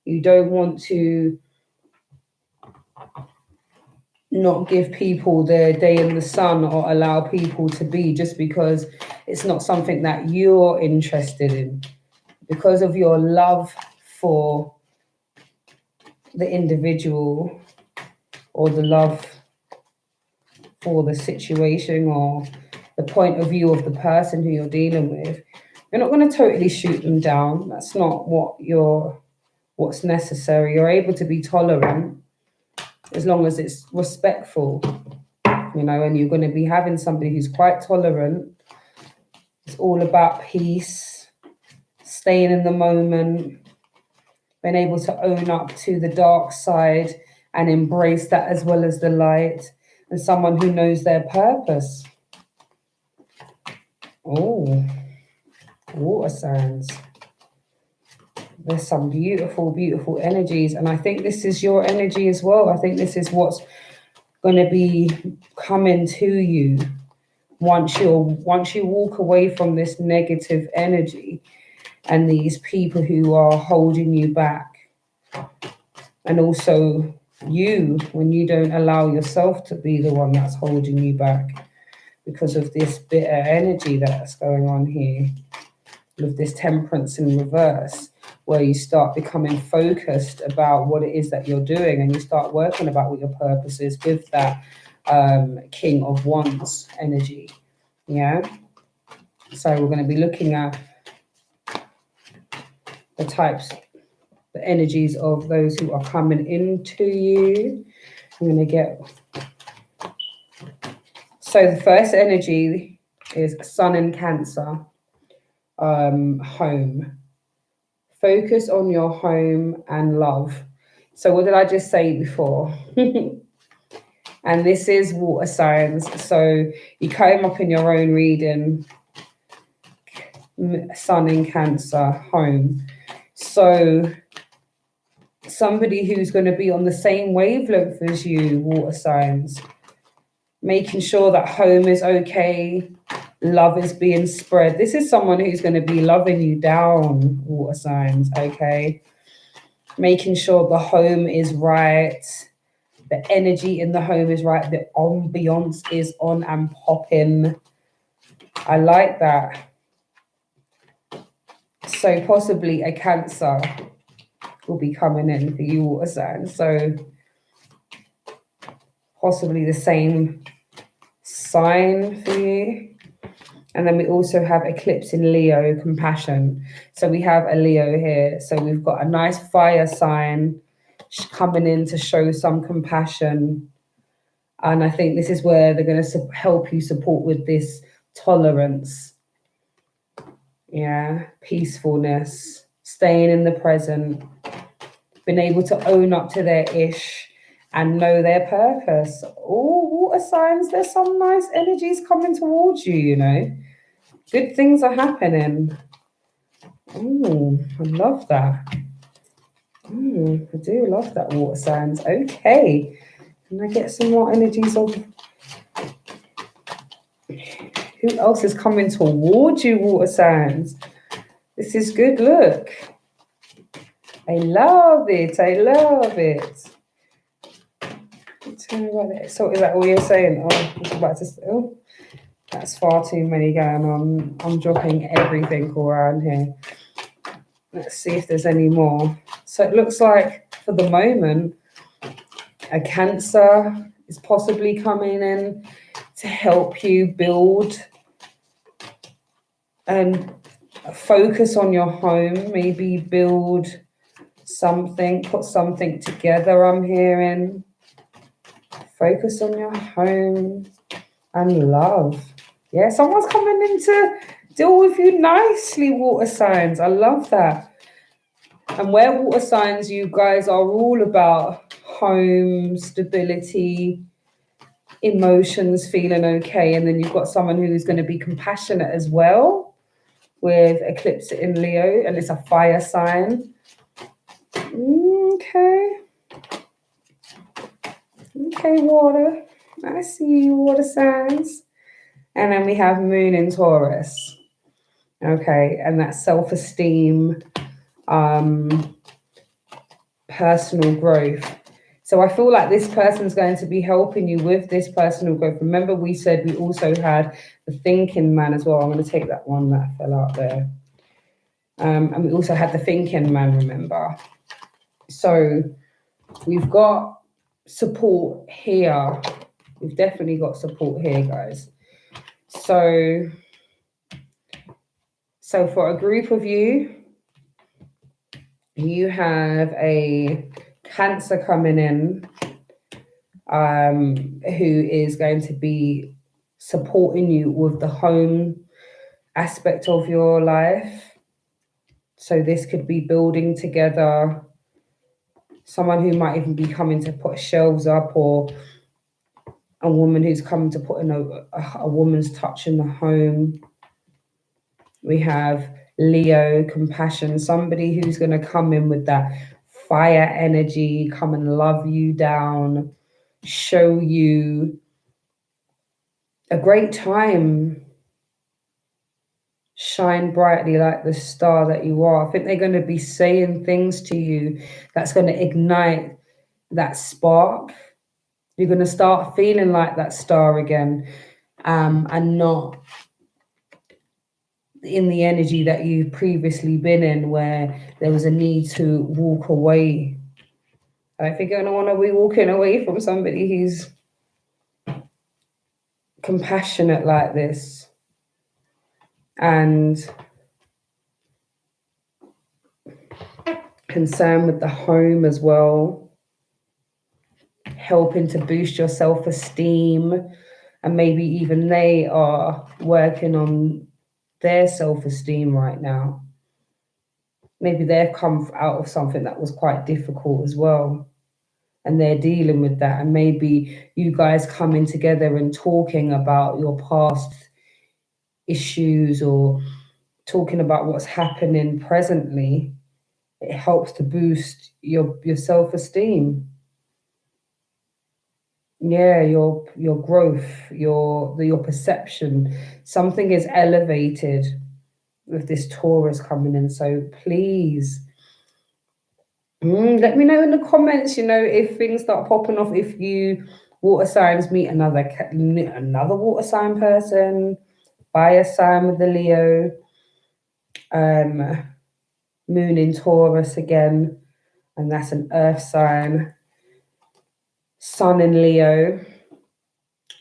Speaker 1: You don't want to not give people their day in the sun or allow people to be just because it's not something that you're interested in. Because of your love for the individual or the love for the situation or the point of view of the person who you're dealing with, you're not going to totally shoot them down. That's not what's necessary. You're able to be tolerant as long as it's respectful, you know, and you're going to be having somebody who's quite tolerant. It's all about peace, staying in the moment, being able to own up to the dark side and embrace that as well as the light, and someone who knows their purpose. Oh, water signs. There's some beautiful, beautiful energies, and I think this is your energy as well. I think this is what's going to be coming to you once you walk away from this negative energy and these people who are holding you back. And also you, when you don't allow yourself to be the one that's holding you back because of this bitter energy that's going on here, with this temperance in reverse, where you start becoming focused about what it is that you're doing, and you start working about what your purpose is with that King of Wands energy. Yeah. So we're going to be looking at the types, the energies of those who are coming into you. I'm going to get... So the first energy is Sun in Cancer, home. Focus on your home and love. So what did I just say before? And this is water signs. So you came up in your own reading, Sun in Cancer, home. So somebody who's going to be on the same wavelength as you, water signs, making sure that home is okay, love is being spread. This is someone who's going to be loving you down, water signs, okay? Making sure the home is right, the energy in the home is right, the ambiance is on and popping. I like that. So possibly a Cancer will be coming in for you, water signs. So possibly the same sign for you. And then we also have eclipse in Leo, compassion. So we have a Leo here. So we've got a nice fire sign coming in to show some compassion. And I think this is where they're going to help you support with this tolerance. Yeah, peacefulness, staying in the present, being able to own up to their ish and know their purpose. Oh, water signs, there's some nice energies coming towards you, you know. Good things are happening. Oh, I love that. I do love that, water signs. Okay. Can I get some more energies of who else is coming towards you, water signs? This is good. Look. I love it. I love it. Tell me about it. So is that all you're saying? Oh, I was about to say, oh, that's far too many going on. I'm dropping everything around here. Let's see if there's any more. So it looks like for the moment, a Cancer is possibly coming in to help you build and focus on your home, maybe build something, put something together, I'm hearing. Focus on your home and love. Yeah, someone's coming in to deal with you nicely, water signs. I love that. And where water signs, you guys are all about home, stability, emotions, feeling okay. And then you've got someone who's going to be compassionate as well with eclipse in Leo, and it's a fire sign. Okay. Okay, water. I see you, water signs. And then we have moon in Taurus. Okay, and that's self-esteem, personal growth. So I feel like this person's going to be helping you with this personal growth. Remember, we said we also had the thinking man as well. I'm going to take that one that fell out there. And we also had the thinking man, remember. So we've got support here. We've definitely got support here, guys. So for a group of you, you have a Cancer coming in who is going to be supporting you with the home aspect of your life. So this could be building together, someone who might even be coming to put shelves up, or a woman who's coming to put in a woman's touch in the home. We have Leo, compassion, somebody who's going to come in with that fire energy, come and love you down, show you a great time, shine brightly like the star that you are. I think they're going to be saying things to you that's going to ignite that spark. You're going to start feeling like that star again, and not in the energy that you've previously been in, where there was a need to walk away. I think you're going to want to be walking away from somebody who's compassionate like this, and concerned with the home as well, helping to boost your self-esteem, and maybe even they are working on their self-esteem right now. Maybe they've come out of something that was quite difficult as well, and they're dealing with that. And maybe you guys coming together and talking about your past issues, or talking about what's happening presently, it helps to boost your self-esteem. Yeah, your growth, your perception. Something is elevated with this Taurus coming in. So please, let me know in the comments, if things start popping off, if you water signs meet another water sign person, fire sign with the Leo, Moon in Taurus again, and that's an earth sign. Sun in Leo,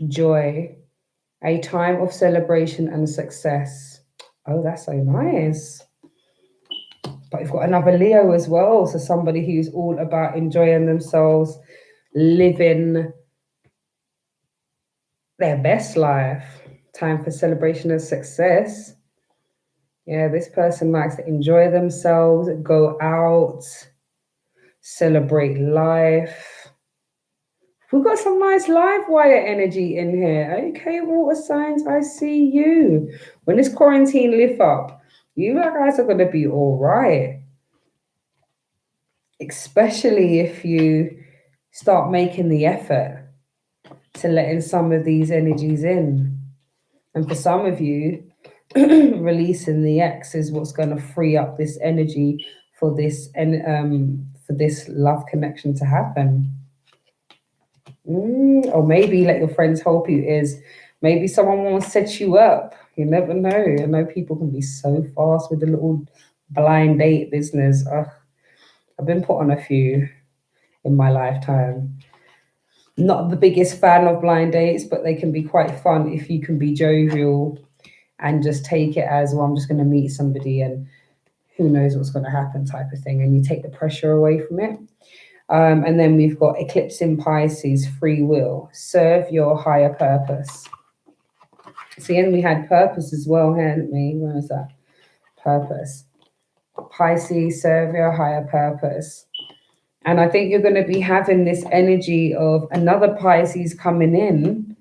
Speaker 1: joy, a time of celebration and success. Oh, that's so nice. But we've got another Leo as well, so somebody who's all about enjoying themselves, living their best life. Time for celebration and success. Yeah, this person likes to enjoy themselves, go out, celebrate life. We've got some nice live wire energy in here. Okay, water signs, I see you. When this quarantine lift up, you guys are going to be all right. Especially if you start making the effort to letting some of these energies in. And for some of you, releasing the X is what's going to free up this energy for this love connection to happen. Or maybe let your friends help you is maybe someone wants to set you up. You never know. I know people can be so fast with the little blind date business. Ugh, I've been put on a few in my lifetime. Not the biggest fan of blind dates, but they can be quite fun if you can be jovial and just take it as, well, I'm just going to meet somebody and who knows what's going to happen type of thing. And you take the pressure away from it. And then we've got eclipse in Pisces, free will, serve your higher purpose. See, and we had purpose as well, hadn't we? Where is that? Purpose. Pisces, serve your higher purpose. And I think you're going to be having this energy of another Pisces coming in.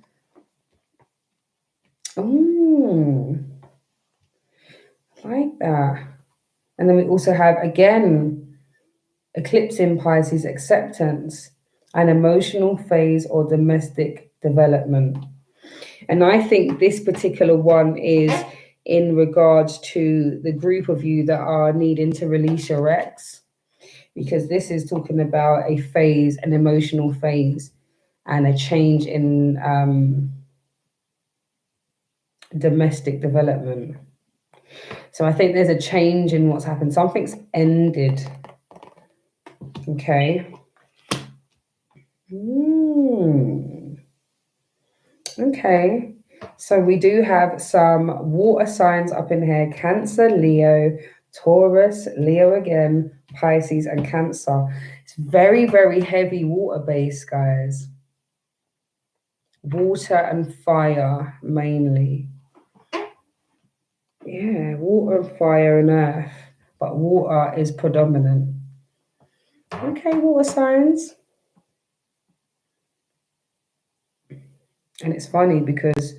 Speaker 1: Ooh, like that. And then we also have, again, eclipse in Pisces, acceptance, an emotional phase or domestic development. And I think this particular one is in regards to the group of you that are needing to release your ex, because this is talking about a phase, an emotional phase, and a change in domestic development. So I think there's a change in what's happened. Something's ended. Okay. Okay. So we do have some water signs up in here. Cancer, Leo, Taurus, Leo again, Pisces, and Cancer. It's very, very heavy water base, guys. Water and fire, mainly. Yeah, water and fire and earth. But water is predominant. Okay, water signs. And it's funny because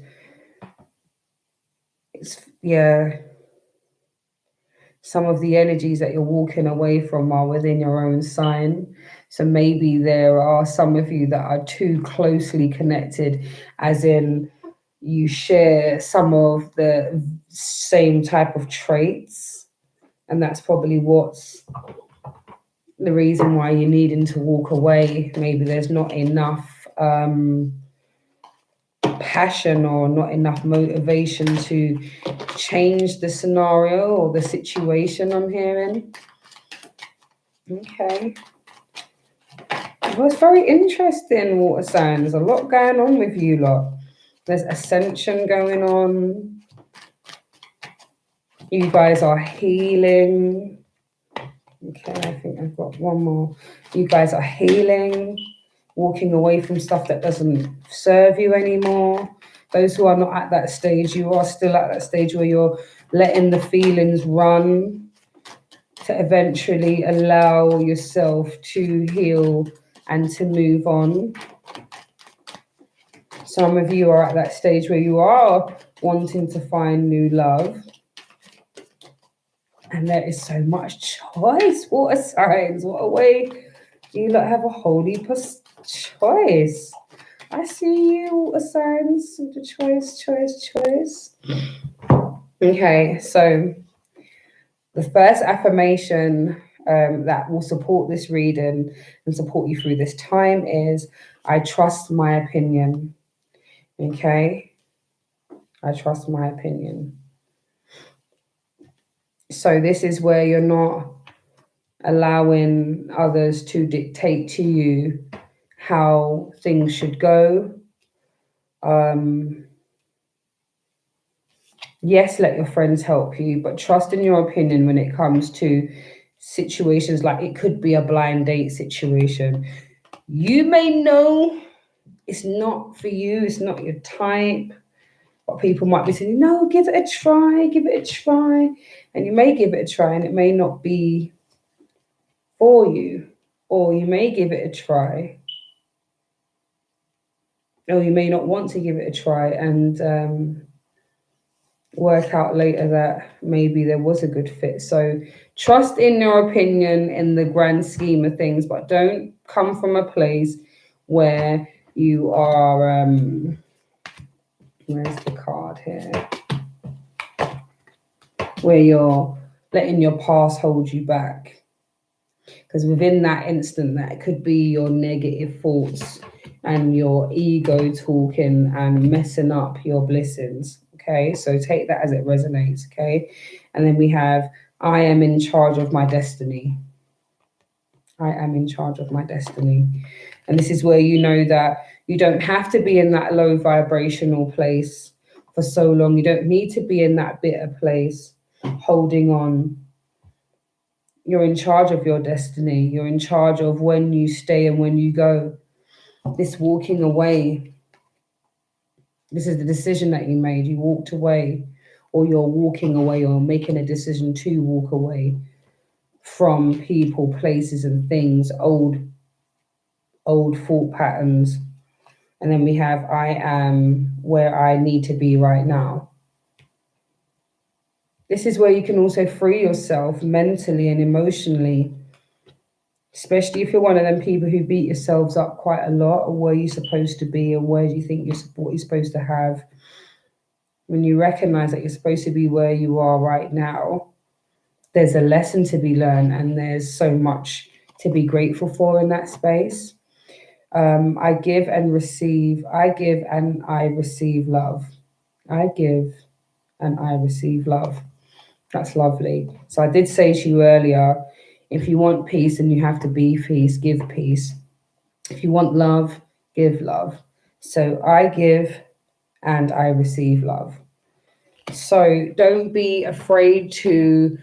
Speaker 1: some of the energies that you're walking away from are within your own sign. So maybe there are some of you that are too closely connected, as in you share some of the same type of traits. And that's probably what's the reason why you're needing to walk away. Maybe there's not enough passion or not enough motivation to change the scenario or the situation I'm hearing. Okay. Well, it's very interesting, water signs. A lot going on with you lot. There's ascension going on. You guys are healing. Okay, I think I've got one more. You guys are healing, walking away from stuff that doesn't serve you anymore. Those who are not at that stage, you are still at that stage where you're letting the feelings run to eventually allow yourself to heal and to move on. Some of you are at that stage where you are wanting to find new love. And there is so much choice, water signs. What a way you lot have a whole heap of choice. I see you, water signs, with the choice. Okay, so the first affirmation that will support this reading and support you through this time is, I trust my opinion. Okay, I trust my opinion. So this is where you're not allowing others to dictate to you how things should go. Yes, let your friends help you, but trust in your opinion when it comes to situations like it could be a blind date situation. You may know it's not for you, it's not your type, but people might be saying, no, give it a try, give it a try. And you may give it a try and it may not be for you, or you may give it a try, or you may not want to give it a try and work out later that maybe there was a good fit. So trust in your opinion in the grand scheme of things, but don't come from a place where you are where's the card here, where you're letting your past hold you back, because within that instant that could be your negative thoughts and your ego talking and messing up your blessings. Okay, so take that as it resonates. Okay, and then we have, I am in charge of my destiny. I am in charge of my destiny. And this is where you know that you don't have to be in that low vibrational place for so long. You don't need to be in that bitter place holding on. You're in charge of your destiny. You're in charge of when you stay and when you go. This walking away, this is the decision that you made. You walked away, or you're walking away, or making a decision to walk away from people, places, and things, old thought patterns. And then we have, I am where I need to be right now. This is where you can also free yourself mentally and emotionally, especially if you're one of them people who beat yourselves up quite a lot, or where you're supposed to be, or where do you think what you're supposed to have. When you recognize that you're supposed to be where you are right now, there's a lesson to be learned, and there's so much to be grateful for in that space. I give and receive. I give and I receive love. I give and I receive love. That's lovely. So I did say to you earlier, if you want peace and you have to be peace, give peace. If you want love, give love. So I give and I receive love. So don't be afraid to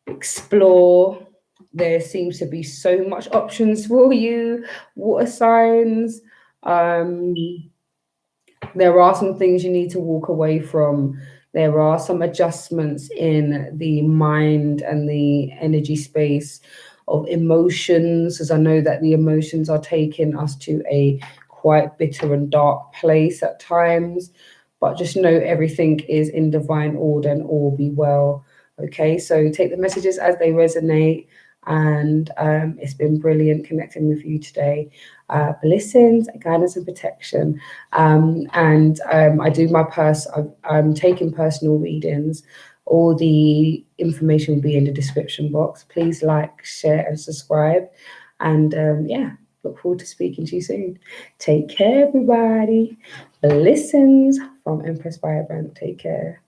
Speaker 1: explore. There seems to be so much options for you, water signs. There are some things you need to walk away from. There are some adjustments in the mind and the energy space of emotions, as I know that the emotions are taking us to a quite bitter and dark place at times. But just know everything is in divine order and all be well. Okay, so take the messages as they resonate. And it's been brilliant connecting with you today. Blessings, guidance, and protection. I do my I'm taking personal readings. All the information will be in the description box. Please like, share, and subscribe. And yeah, look forward to speaking to you soon. Take care, everybody. Blessings from Empress Vibrant. Take care.